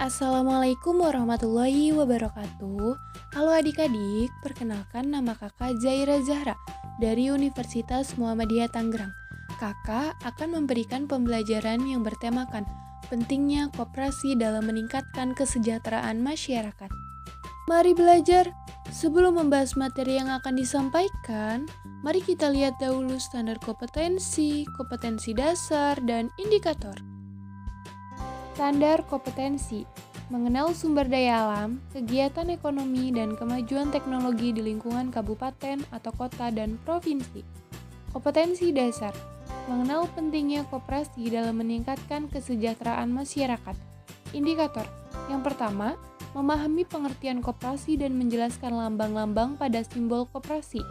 Assalamualaikum warahmatullahi wabarakatuh. Halo adik-adik, perkenalkan nama kakak Zaira Zahra dari Universitas Muhammadiyah Tangerang. Kakak akan memberikan pembelajaran yang bertemakan pentingnya koperasi dalam meningkatkan kesejahteraan masyarakat. Mari belajar. Sebelum membahas materi yang akan disampaikan, mari kita lihat dahulu standar kompetensi, kompetensi dasar, dan indikator. Standar kompetensi, mengenal sumber daya alam, kegiatan ekonomi, dan kemajuan teknologi di lingkungan kabupaten atau kota dan provinsi. Kompetensi dasar, mengenal pentingnya koperasi dalam meningkatkan kesejahteraan masyarakat. Indikator, yang pertama, memahami pengertian koperasi dan menjelaskan lambang-lambang pada simbol koperasi.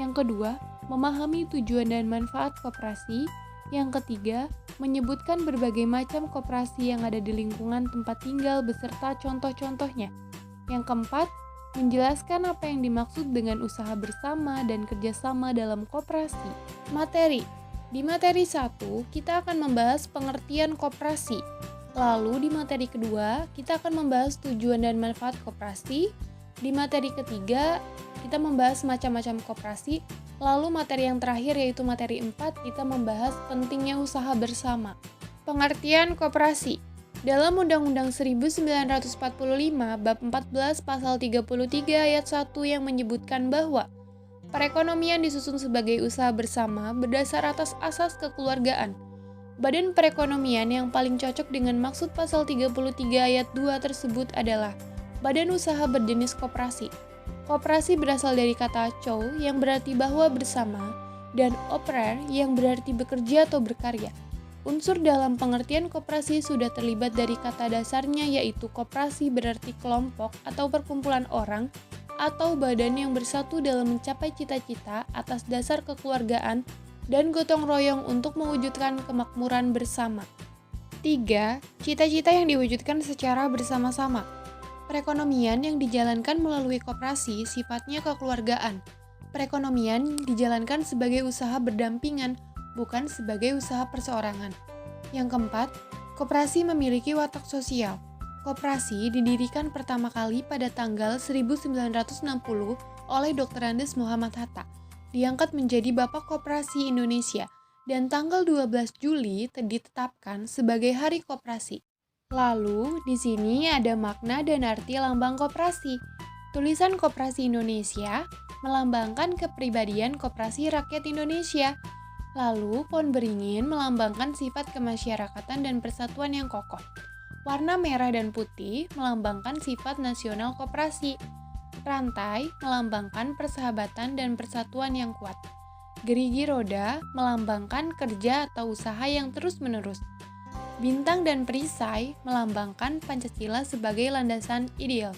Yang kedua, memahami tujuan dan manfaat koperasi. Yang ketiga, menyebutkan berbagai macam koperasi yang ada di lingkungan tempat tinggal beserta contoh-contohnya. Yang keempat, menjelaskan apa yang dimaksud dengan usaha bersama dan kerjasama dalam koperasi. Materi. Di materi 1, kita akan membahas pengertian koperasi. Lalu di materi kedua, kita akan membahas tujuan dan manfaat koperasi. Di materi ketiga, kita membahas macam-macam koperasi. Lalu materi yang terakhir yaitu materi 4, kita membahas pentingnya usaha bersama. Pengertian koperasi. Dalam Undang-Undang 1945 bab 14 pasal 33 ayat 1 yang menyebutkan bahwa perekonomian disusun sebagai usaha bersama berdasar atas asas kekeluargaan. Badan perekonomian yang paling cocok dengan maksud pasal 33 ayat 2 tersebut adalah badan usaha berjenis koperasi. Koperasi berasal dari kata co yang berarti bahwa bersama dan operer yang berarti bekerja atau berkarya. Unsur dalam pengertian koperasi sudah terlibat dari kata dasarnya yaitu koperasi berarti kelompok atau perkumpulan orang atau badan yang bersatu dalam mencapai cita-cita atas dasar kekeluargaan dan gotong royong untuk mewujudkan kemakmuran bersama. 3. Cita-cita yang diwujudkan secara bersama-sama. Perekonomian yang dijalankan melalui koperasi sifatnya kekeluargaan. Perekonomian dijalankan sebagai usaha berdampingan, bukan sebagai usaha perseorangan. Yang keempat, koperasi memiliki watak sosial. Koperasi didirikan pertama kali pada tanggal 1960 oleh Dr. Andes Muhammad Hatta, diangkat menjadi Bapak Koperasi Indonesia, dan tanggal 12 Juli ditetapkan sebagai Hari Koperasi. Lalu, di sini ada makna dan arti lambang koperasi. Tulisan Koperasi Indonesia melambangkan kepribadian Koperasi Rakyat Indonesia. Lalu, pohon beringin melambangkan sifat kemasyarakatan dan persatuan yang kokoh. Warna merah dan putih melambangkan sifat nasional koperasi. Rantai melambangkan persahabatan dan persatuan yang kuat. Gerigi roda melambangkan kerja atau usaha yang terus-menerus. Bintang dan perisai melambangkan Pancasila sebagai landasan ideal.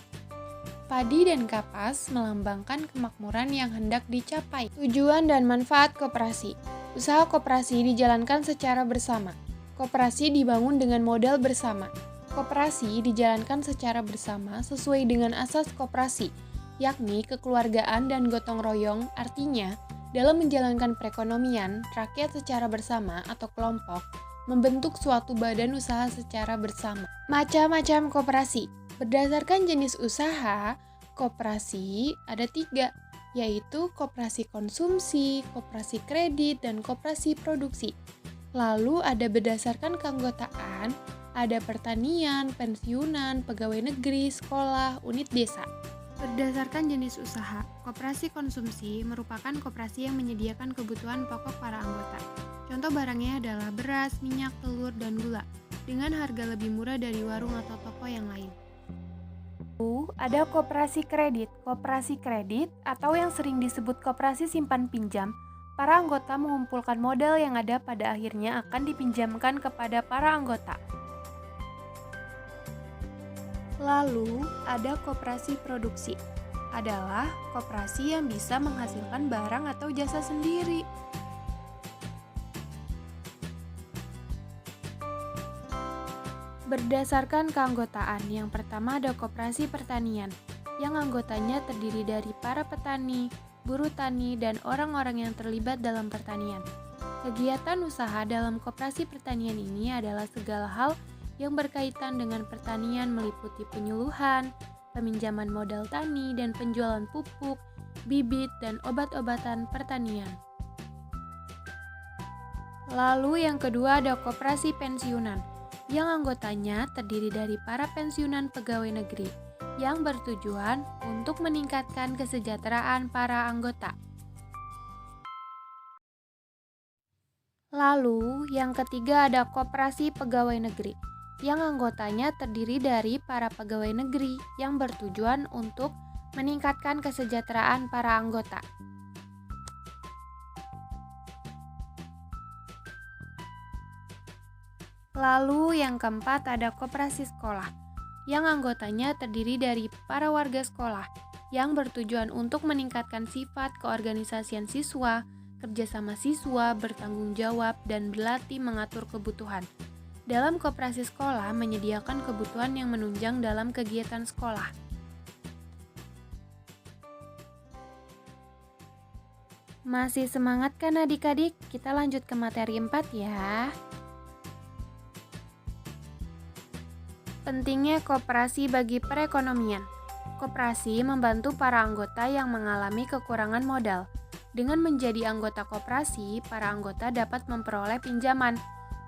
Padi dan kapas melambangkan kemakmuran yang hendak dicapai. Tujuan dan manfaat koperasi. Usaha koperasi dijalankan secara bersama. Koperasi dibangun dengan modal bersama. Koperasi dijalankan secara bersama sesuai dengan asas koperasi, yakni kekeluargaan dan gotong royong. Artinya, dalam menjalankan perekonomian, rakyat secara bersama atau kelompok membentuk suatu badan usaha secara bersama. Macam-macam koperasi. Berdasarkan jenis usaha, koperasi ada 3, yaitu koperasi konsumsi, koperasi kredit, dan koperasi produksi. Lalu ada berdasarkan keanggotaan, ada pertanian, pensiunan, pegawai negeri, sekolah, unit desa. Berdasarkan jenis usaha, koperasi konsumsi merupakan koperasi yang menyediakan kebutuhan pokok para anggota. Contoh barangnya adalah beras, minyak, telur, dan gula, dengan harga lebih murah dari warung atau toko yang lain. Ada koperasi kredit. Koperasi kredit, atau yang sering disebut koperasi simpan pinjam, para anggota mengumpulkan modal yang ada pada akhirnya akan dipinjamkan kepada para anggota. Lalu, ada koperasi produksi. Adalah koperasi yang bisa menghasilkan barang atau jasa sendiri. Berdasarkan keanggotaan, yang pertama ada koperasi pertanian, yang anggotanya terdiri dari para petani, buruh tani, dan orang-orang yang terlibat dalam pertanian. Kegiatan usaha dalam koperasi pertanian ini adalah segala hal yang berkaitan dengan pertanian meliputi penyuluhan, peminjaman modal tani, dan penjualan pupuk, bibit, dan obat-obatan pertanian. Lalu yang kedua ada koperasi pensiunan, yang anggotanya terdiri dari para pensiunan pegawai negeri, yang bertujuan untuk meningkatkan kesejahteraan para anggota. Lalu yang ketiga ada koperasi pegawai negeri, yang anggotanya terdiri dari para pegawai negeri yang bertujuan untuk meningkatkan kesejahteraan para anggota. Lalu yang keempat ada koperasi sekolah, yang anggotanya terdiri dari para warga sekolah yang bertujuan untuk meningkatkan sifat keorganisasian siswa, kerjasama siswa, bertanggung jawab, dan berlatih mengatur kebutuhan. Dalam koperasi sekolah menyediakan kebutuhan yang menunjang dalam kegiatan sekolah. Masih semangat kan adik-adik? Kita lanjut ke materi 4 ya. Pentingnya koperasi bagi perekonomian. Koperasi membantu para anggota yang mengalami kekurangan modal. Dengan menjadi anggota koperasi, para anggota dapat memperoleh pinjaman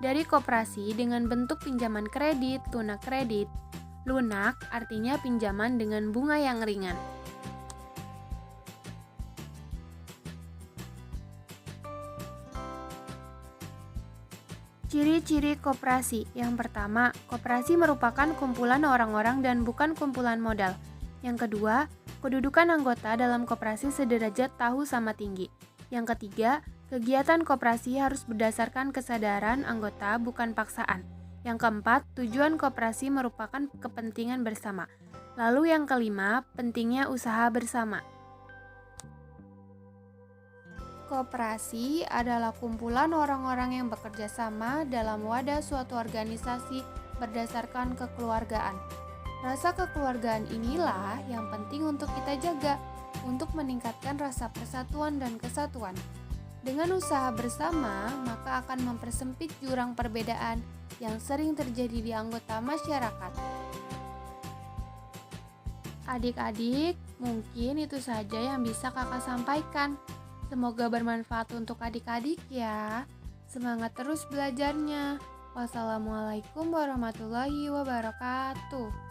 dari koperasi dengan bentuk pinjaman kredit, lunak kredit. Lunak artinya pinjaman dengan bunga yang ringan. Ciri-ciri koperasi. Yang pertama, koperasi merupakan kumpulan orang-orang dan bukan kumpulan modal. Yang kedua, kedudukan anggota dalam koperasi sederajat tahu sama tinggi. Yang ketiga, kegiatan koperasi harus berdasarkan kesadaran anggota bukan paksaan. Yang keempat, tujuan koperasi merupakan kepentingan bersama. Lalu yang kelima, pentingnya usaha bersama. Koperasi adalah kumpulan orang-orang yang bekerja sama dalam wadah suatu organisasi berdasarkan kekeluargaan. Rasa kekeluargaan inilah yang penting untuk kita jaga untuk meningkatkan rasa persatuan dan kesatuan. Dengan usaha bersama, maka akan mempersempit jurang perbedaan yang sering terjadi di anggota masyarakat. Adik-adik, mungkin itu saja yang bisa kakak sampaikan. Semoga bermanfaat untuk adik-adik ya. Semangat terus belajarnya. Wassalamualaikum warahmatullahi wabarakatuh.